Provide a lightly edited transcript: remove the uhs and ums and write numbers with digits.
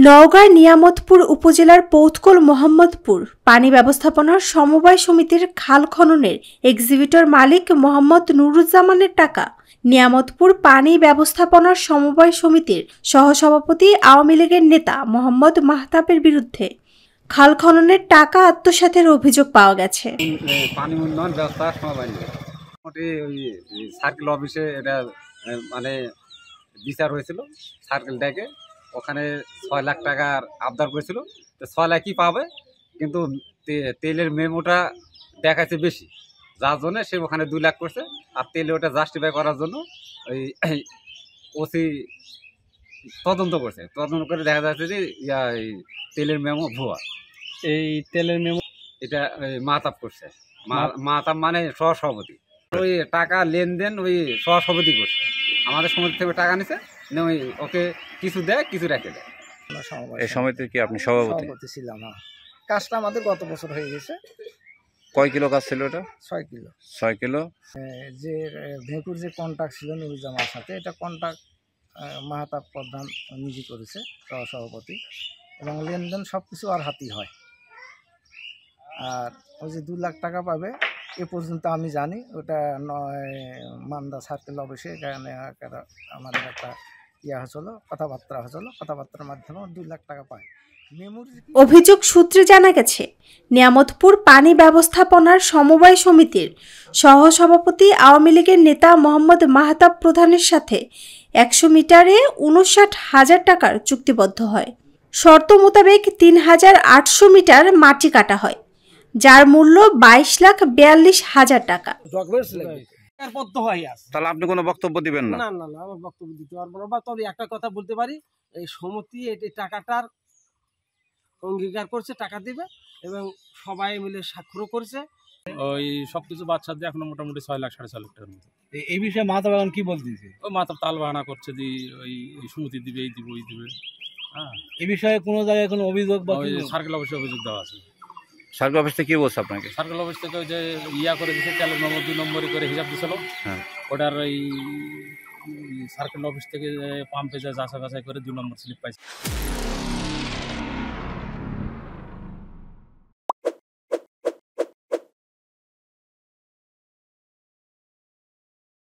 নওগাঁর নিয়ামতপুর উপজেলার পৌতকল মোহাম্মদপুর পানি ব্যবস্থাপনার সমবায় সমিতির খাল খননের এক্সিবিটর মালিক মোহাম্মদ নুরুজ্জামানের টাকা নিয়ামতপুর পানি ব্যবস্থাপনার সমবায় সমিতির সহসভাপতি আওয়ামী লীগের নেতা মোহাম্মদ মাহতাবের বিরুদ্ধে খাল খননের টাকা আত্মসাতের অভিযোগ পাওয়া গেছে। পানি উন্নয়ন ব্যবস্থা সমবায় সার্কেল অফিসে এটা মানে বিচার হয়েছিল, সার্কেল ডেকে ওখানে 6 লাখ টাকার আবদার করেছিল। তো 6 লাখই পাবে, কিন্তু তেলের মেমোটা দেখাচ্ছে বেশি, যার জন্য সে ওখানে 2 লাখ করছে। আর তেলে ওটা জাস্টিফাই করার জন্য ওই ওসি তদন্ত করছে, তদন্ত করে দেখা যাচ্ছে যে তেলের মেমো ভুয়া। এই তেলের মেমো এটা মাতাব করছে, মাতাব মানে সহসভাপতি। ওই টাকা লেনদেন ওই সহসভাপতি করছে, আমাদের সমিতি থেকে টাকা নিছে, ওই ওকে কিছু দেয় কিছু রেখে দেয়। এই সমিতির কি আপনি সভাপতি ছিলাম? কাজটা আমাদের গত বছর হয়ে গেছে। কয় কিলো কাজ ছিল এটা? 6 কিলো। 6 কিলো। যে ভেঁকুর যে কন্ট্রাক্ট ছিল নুরুজ্জামার সাথে, এটা কন্ট্রাক্ট মাহতাব প্রধান নিজে করেছে, সহসভাপতি, এবং লেনদেন সব কিছু আর হাতেই হয়। আর ওই যে 2 লাখ টাকা পাবে এ পর্যন্ত আমি জানি, ওটা মান্দা সার্কেল অফিসে এখানে আমাদের একটা কথাবার্তার মাধ্যমে 2 লাখ টাকা পায়। অভিযোগ সূত্রে জানা গেছে, নিয়ামতপুর পানি ব্যবস্থাপনার সমবায় সমিতির সহসভাপতি আওয়ামী লীগের নেতা মোহাম্মদ মাহতাব প্রধানের সাথে 100 মিটারে 59,000 টাকার চুক্তিবদ্ধ হয়। শর্ত মোতাবেক 3,800 মিটার মাটি কাটা হয়, যার মূল্য 22,42,000 টাকা। তাহলে আপনি কোনো বক্তব্য দিবেন না? না, আমার বক্তব্য দিতে পারবো না। বা তবে একটা কথা বলতে পারি, এই সমিতি এই টাকাটার অঙ্গীকার করছে, টাকা দিবে, এবং সবাই মিলে স্বাক্ষরও করছে। ওই সবকিছু বাচ্চা দিয়ে এখন মোটামুটি 6 লাখ 6.5 লাখ টাকার মতো। এই বিষয়ে মাহতাব এখন কি বলতেছে? ওই মাথা তাল বাহানা করছে যে ওই সমিতি দিবে, এই দিবে, ওই দিবে। হ্যাঁ, এই বিষয়ে কোনো জায়গায় কোনো অভিযোগ বা ওই সার্কেল অফিসে অভিযোগ দেওয়া আছে। সার্কেল অফিস থেকে কি বলছে আপনাকে? সার্কেল অফিস থেকে ওই যে করে দিচ্ছে, তেলের নম্বর 2 নম্বরই করে হিসাব দিছিল। হ্যাঁ, ওটার ওই সার্কেল অফিস থেকে পাম্পে যা যাচাই বাছাই করে 2 নম্বর স্লিপ পাইছে।